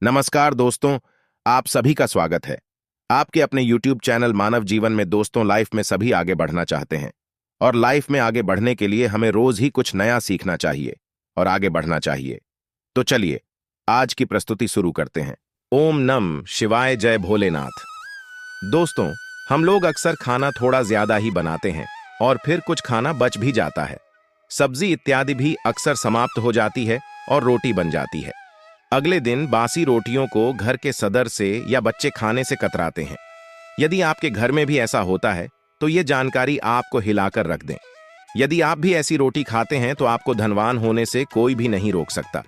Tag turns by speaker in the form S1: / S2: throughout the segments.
S1: नमस्कार दोस्तों, आप सभी का स्वागत है। आपके अपने YouTube चैनल मानव जीवन में दोस्तों लाइफ में सभी आगे बढ़ना चाहते हैं और लाइफ में आगे बढ़ने के लिए हमें रोज ही कुछ नया सीखना चाहिए और आगे बढ़ना चाहिए। तो चलिए आज की प्रस्तुति शुरू करते हैं। ओम नम शिवाय, जय भोलेनाथ। दोस्तों, हम लोग अक्सर खाना थोड़ा ज्यादा ही बनाते हैं और फिर कुछ खाना बच भी जाता है। सब्जी इत्यादि भी अक्सर समाप्त हो जाती है और रोटी बन जाती है। अगले दिन बासी रोटियों को घर के सदस्य या बच्चे खाने से कतराते हैं। यदि आपके घर में भी ऐसा होता है तो ये जानकारी आपको हिलाकर रख दें। यदि आप भी ऐसी रोटी खाते हैं तो आपको धनवान होने से कोई भी नहीं रोक सकता।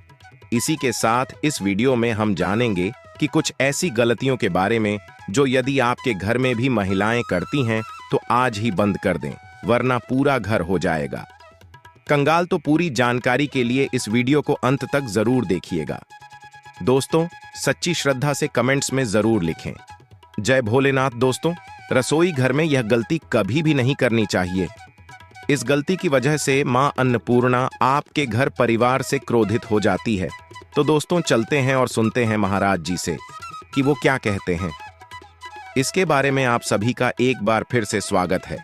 S1: इसी के साथ इस वीडियो में हम जानेंगे कि कुछ ऐसी गलतियों के बारे में जो यदि आपके घर में भी महिलाएं करती हैं तो आज ही बंद कर दें, वरना पूरा घर हो जाएगा कंगाल। तो पूरी जानकारी के लिए इस वीडियो को अंत तक जरूर देखिएगा। दोस्तों, सच्ची श्रद्धा से कमेंट्स में जरूर लिखें, जय भोलेनाथ। दोस्तों, रसोई घर में यह गलती कभी भी नहीं करनी चाहिए। इस गलती की वजह से मां अन्नपूर्णा आपके घर परिवार से क्रोधित हो जाती है। तो दोस्तों, चलते हैं और सुनते हैं महाराज जी से कि वो क्या कहते हैं। इसके बारे में आप सभी का एक बार फिर से स्वागत है।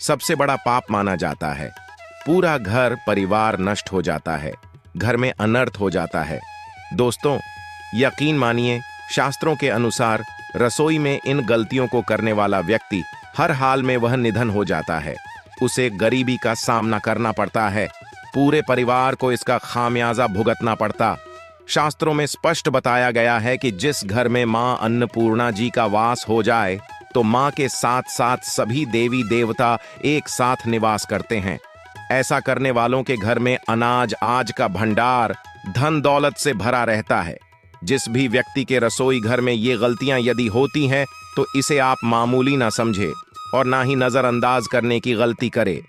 S1: सबसे बड़ा पाप माना जाता है, पूरा घर परिवार नष्ट हो जाता है, घर में अनर्थ हो जाता है। दोस्तों, यकीन मानिए, शास्त्रों के अनुसार रसोई में इन गलतियों को करने वाला व्यक्ति हर हाल में वह निधन हो जाता है। उसे गरीबी का सामना करना पड़ता है, पूरे परिवार को इसका खामियाजा भुगतना पड़ता। शास्त्रों में स्पष्ट बताया गया है कि जिस घर में मां अन्नपूर्णा जी का वास हो जाए तो मां के साथ साथ सभी देवी देवता एक साथ निवास करते हैं। ऐसा करने वालों के घर में अनाज आज का भंडार धन दौलत से भरा रहता है। जिस भी व्यक्ति के रसोई घर में ये गलतियां यदि होती हैं तो इसे आप मामूली ना समझे और ना ही नजरअंदाज करने की गलती करे।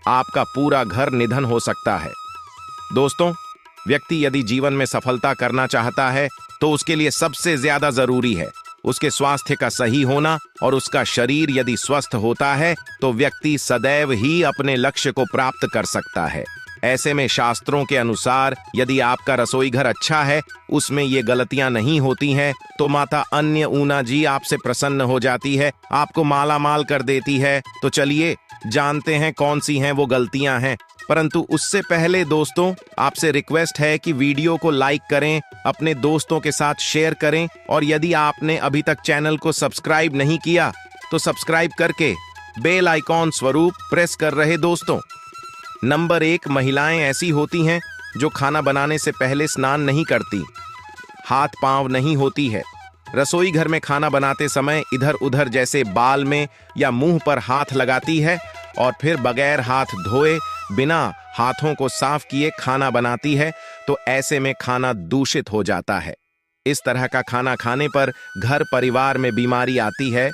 S1: आपका पूरा घर निधन हो सकता है। दोस्तों, व्यक्ति यदि जीवन में सफलता करना चाहता है तो उसके लिए सबसे ज्यादा जरूरी है उसके स्वास्थ्य का सही होना, और उसका शरीर यदि स्वस्थ होता है तो व्यक्ति सदैव ही अपने लक्ष्य को प्राप्त कर सकता है। ऐसे में शास्त्रों के अनुसार यदि आपका रसोई घर अच्छा है, उसमें ये गलतियां नहीं होती हैं, तो माता अन्नपूर्णा जी आपसे प्रसन्न हो जाती है, आपको माला माल कर देती है। तो चलिए जानते हैं कौन सी हैं वो गलतियां हैं। परंतु उससे पहले दोस्तों, आपसे रिक्वेस्ट है कि वीडियो को लाइक करें, अपने दोस्तों के साथ शेयर करें, और यदि आपने अभी तक चैनल को सब्सक्राइब नहीं किया तो सब्सक्राइब करके बेल आइकॉन स्वरूप प्रेस कर रहे। दोस्तों, नंबर 1, महिलाएं ऐसी होती हैं जो खाना बनाने से पहले स्नान नहीं करती, हाथ पांव नहीं होती है। रसोई घर में खाना बनाते समय इधर उधर जैसे बाल में या मुंह पर हाथ लगाती है और फिर बगैर हाथ धोए बिना हाथों को साफ किए खाना बनाती है। तो ऐसे में खाना दूषित हो जाता है। इस तरह का खाना खाने पर घर परिवार में बीमारी आती है।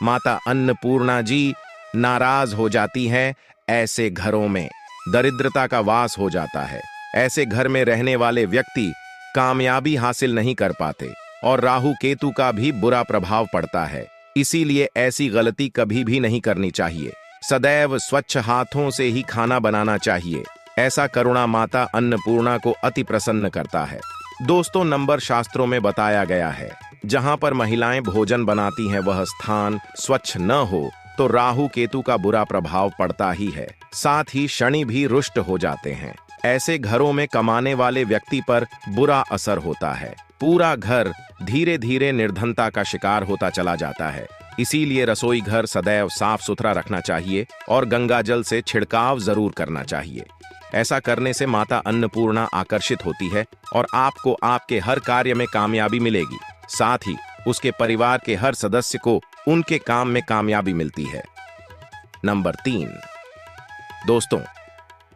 S1: माता अन्नपूर्णा जी नाराज हो जाती हैं। ऐसे घरों में दरिद्रता का वास हो जाता है। ऐसे घर में रहने वाले व्यक्ति कामयाबी हासिल नहीं कर पाते और राहु केतु का भी बुरा प्रभाव पड़ता है। इसीलिए ऐसी गलती कभी भी नहीं करनी चाहिए। सदैव स्वच्छ हाथों से ही खाना बनाना चाहिए। ऐसा करुणा माता अन्नपूर्णा को अति प्रसन्न करता है। दोस्तों, नंबर शास्त्रों में बताया गया है, जहां पर महिलाएं भोजन बनाती हैं वह स्थान स्वच्छ न हो तो राहु केतु का बुरा प्रभाव पड़ता ही है, साथ ही शनि भी रुष्ट हो जाते हैं। ऐसे घरों में कमाने वाले व्यक्ति पर बुरा असर होता है। पूरा घर धीरे धीरे निर्धनता का शिकार होता चला जाता है। इसीलिए रसोई घर सदैव साफ सुथरा रखना चाहिए और गंगा जल से छिड़काव जरूर करना चाहिए। ऐसा करने से माता अन्नपूर्णा आकर्षित होती है और आपको आपके हर कार्य में कामयाबी मिलेगी। साथ ही उसके परिवार के हर सदस्य को उनके काम में कामयाबी मिलती है। नंबर 3, दोस्तों,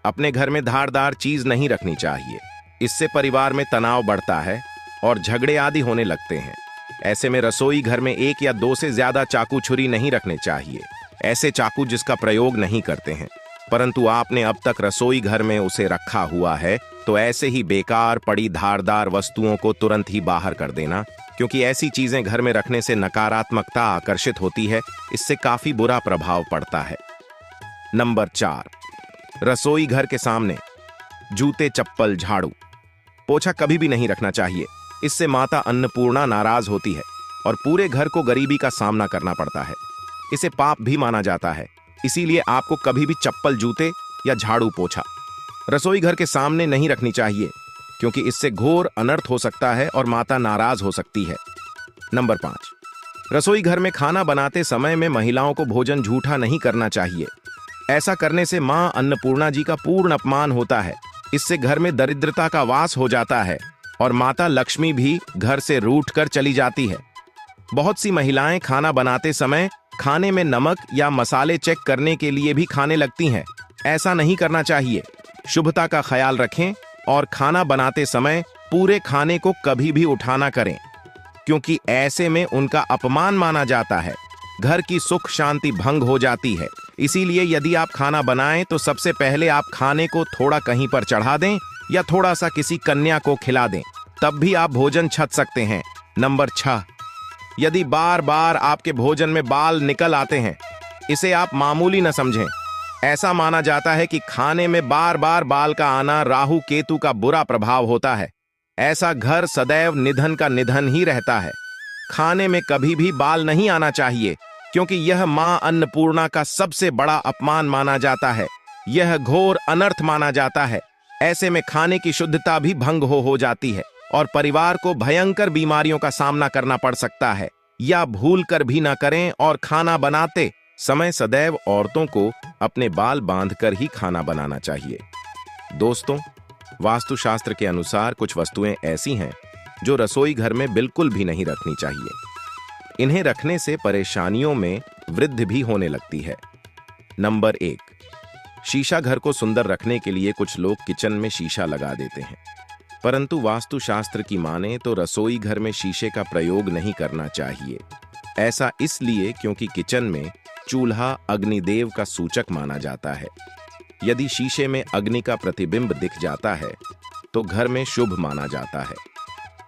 S1: अपने घर में धारदार चीज नहीं रखनी चाहिए। इससे परिवार में तनाव बढ़ता है और झगड़े आदि होने लगते हैं। ऐसे में रसोई घर में 1 या 2 से ज्यादा चाकू छुरी नहीं रखने चाहिए। ऐसे चाकू जिसका प्रयोग नहीं करते हैं परंतु आपने अब तक रसोई घर में उसे रखा हुआ है, तो ऐसे ही बेकार पड़ी धारदार वस्तुओं को तुरंत ही बाहर कर देना, क्योंकि ऐसी चीजें घर में रखने से नकारात्मकता आकर्षित होती है। इससे काफी बुरा प्रभाव पड़ता है। नंबर 4, रसोई घर के सामने जूते, चप्पल, झाड़ू, पोछा कभी भी नहीं रखना चाहिए। इससे माता अन्नपूर्णा नाराज होती है और पूरे घर को गरीबी का सामना करना पड़ता है। इसे पाप भी माना जाता है, इसीलिए आपको कभी भी चप्पल, जूते या झाड़ू पोछा रसोई घर के सामने नहीं रखनी चाहिए, क्योंकि इससे घोर अनर्थ हो सकता है और माता नाराज हो सकती है। नंबर 5, रसोई घर में खाना बनाते समय में महिलाओं को भोजन झूठा नहीं करना चाहिए। ऐसा करने से मां अन्नपूर्णा जी का पूर्ण अपमान होता है। इससे घर में दरिद्रता का वास हो जाता है और माता लक्ष्मी भी घर से रूठ कर चली जाती है। बहुत सी महिलाएं खाना बनाते समय खाने में नमक या मसाले चेक करने के लिए भी खाने लगती हैं। ऐसा नहीं करना चाहिए। शुभता का ख्याल रखें और खाना बनाते समय पूरे खाने को कभी भी उठा ना करें, क्योंकि ऐसे में उनका अपमान माना जाता है। घर की सुख शांति भंग हो जाती है। इसीलिए यदि आप खाना बनाएं तो सबसे पहले आप खाने को थोड़ा कहीं पर चढ़ा दें या थोड़ा सा किसी कन्या को खिला दें, तब भी आप भोजन छक सकते हैं। नंबर 6, यदि बार बार आपके भोजन में बाल निकल आते हैं, इसे आप मामूली न समझें। ऐसा माना जाता है कि खाने में बार बार बाल का आना राहु केतु का बुरा प्रभाव होता है। ऐसा घर सदैव निधन का निधन ही रहता है। खाने में कभी भी बाल नहीं आना चाहिए, क्योंकि यह मां अन्नपूर्णा का सबसे बड़ा अपमान माना जाता है। यह घोर अनर्थ माना जाता है। ऐसे में खाने की शुद्धता भी भंग हो जाती है और परिवार को भयंकर बीमारियों का सामना करना पड़ सकता है। या भूल कर भी ना करें और खाना बनाते समय सदैव औरतों को अपने बाल बांधकर ही खाना बनाना चाहिए। दोस्तों, वास्तुशास्त्र के अनुसार कुछ वस्तुएं ऐसी हैं जो रसोई घर में बिल्कुल भी नहीं रखनी चाहिए। इन्हें रखने से परेशानियों में वृद्धि भी होने लगती है। नंबर 1, शीशा। घर को सुंदर रखने के लिए कुछ लोग किचन में शीशा लगा देते हैं, परंतु वास्तुशास्त्र की माने तो रसोई घर में शीशे का प्रयोग नहीं करना चाहिए। ऐसा इसलिए क्योंकि किचन में चूल्हा अग्निदेव का सूचक माना जाता है। यदि शीशे में अग्नि का प्रतिबिंब दिख जाता है तो घर में शुभ माना जाता है।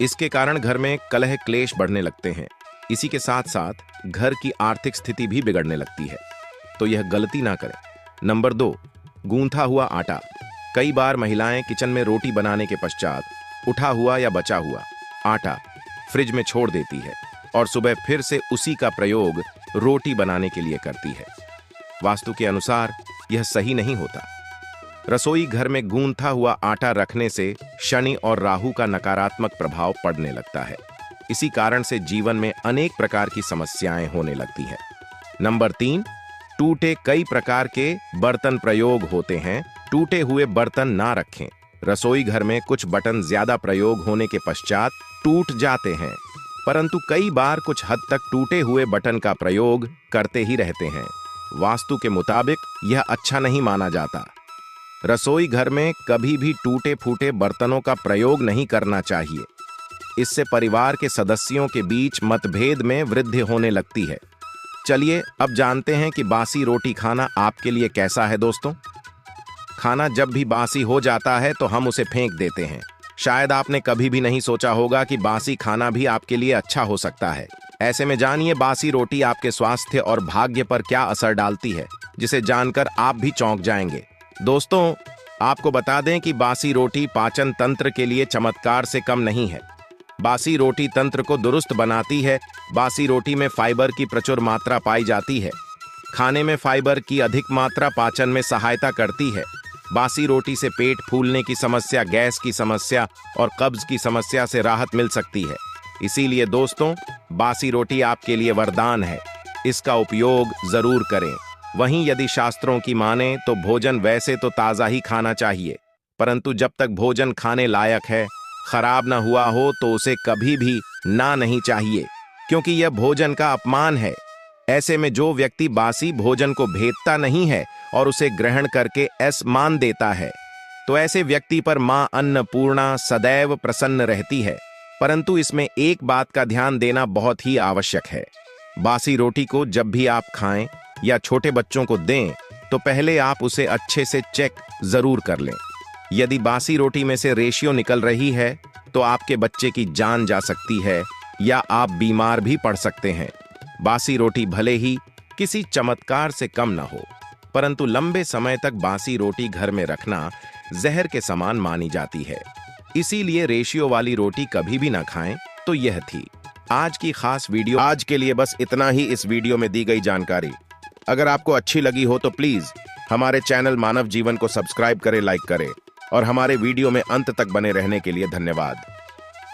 S1: इसके कारण घर में कलह क्लेश बढ़ने लगते हैं। इसी के साथ साथ घर की आर्थिक स्थिति भी बिगड़ने लगती है, तो यह गलती ना करें। नंबर 2, गूंथा हुआ आटा। कई बार महिलाएं किचन में रोटी बनाने के पश्चात उठा हुआ या बचा हुआ आटा फ्रिज में छोड़ देती है और सुबह फिर से उसी का प्रयोग रोटी बनाने के लिए करती है। वास्तु के अनुसार यह सही नहीं होता। रसोई घर में गूंथा हुआ आटा रखने से शनि और राहु का नकारात्मक प्रभाव पड़ने लगता है। इसी कारण से जीवन में अनेक प्रकार की समस्याएं होने लगती है। नंबर 3, टूटे कई प्रकार के बर्तन प्रयोग होते हैं। टूटे हुए बर्तन ना रखें। रसोई घर में कुछ बटन ज्यादा प्रयोग होने के पश्चात टूट जाते हैं, परंतु कई बार कुछ हद तक टूटे हुए बटन का प्रयोग करते ही रहते हैं। वास्तु के मुताबिक यह अच्छा नहीं माना जाता। रसोई घर में कभी भी टूटे फूटे बर्तनों का प्रयोग नहीं करना चाहिए। इससे परिवार के सदस्यों के बीच मतभेद में वृद्धि होने लगती है। चलिए अब जानते हैं कि बासी रोटी खाना आपके लिए कैसा है। दोस्तों, खाना जब भी बासी हो जाता है तो हम उसे फेंक देते हैं। शायद आपने कभी भी नहीं सोचा होगा कि बासी खाना भी आपके लिए अच्छा हो सकता है। ऐसे में जानिए बासी रोटी आपके स्वास्थ्य और भाग्य पर क्या असर डालती है, जिसे जानकर आप भी चौंक जाएंगे। दोस्तों, आपको बता दें कि बासी रोटी पाचन तंत्र के लिए चमत्कार से कम नहीं है। बासी रोटी तंत्र को दुरुस्त बनाती है। बासी रोटी में फाइबर की प्रचुर मात्रा पाई जाती है। खाने में फाइबर की अधिक मात्रा पाचन में सहायता करती है। बासी रोटी से पेट फूलने की समस्या, गैस की समस्या और कब्ज की समस्या से राहत मिल सकती है। इसीलिए दोस्तों, बासी रोटी आपके लिए वरदान है। इसका उपयोग जरूर करें। वहीं यदि शास्त्रों की माने तो भोजन वैसे तो ताज़ा ही खाना चाहिए, परंतु जब तक भोजन खाने लायक है, खराब ना हुआ हो तो उसे कभी भी ना नहीं चाहिए, क्योंकि यह भोजन का अपमान है। ऐसे में जो व्यक्ति बासी भोजन को भेदता नहीं है और उसे ग्रहण करके मान देता है, तो ऐसे व्यक्ति पर मां अन्नपूर्णा सदैव प्रसन्न रहती है। परंतु इसमें एक बात का ध्यान देना बहुत ही आवश्यक है। बासी रोटी को जब भी आप खाएं या छोटे बच्चों को दें तो पहले आप उसे अच्छे से चेक जरूर कर लें। यदि बासी रोटी में से रेशियो निकल रही है तो आपके बच्चे की जान जा सकती है या आप बीमार भी पड़ सकते हैं। बासी रोटी भले ही किसी चमत्कार से कम ना हो, परंतु लंबे समय तक बासी रोटी घर में रखना जहर के समान मानी जाती है। इसीलिए रेशियो वाली रोटी कभी भी ना खाएं। तो यह थी आज की खास वीडियो। आज के लिए बस इतना ही इस वीडियो में दी गई जानकारी। अगर आपको अच्छी लगी हो तो प्लीज हमारे चैनल मानव जीवन को सब्सक्राइब करें, लाइक करें और हमारे वीडियो में अंत तक बने रहने के लिए धन्यवाद।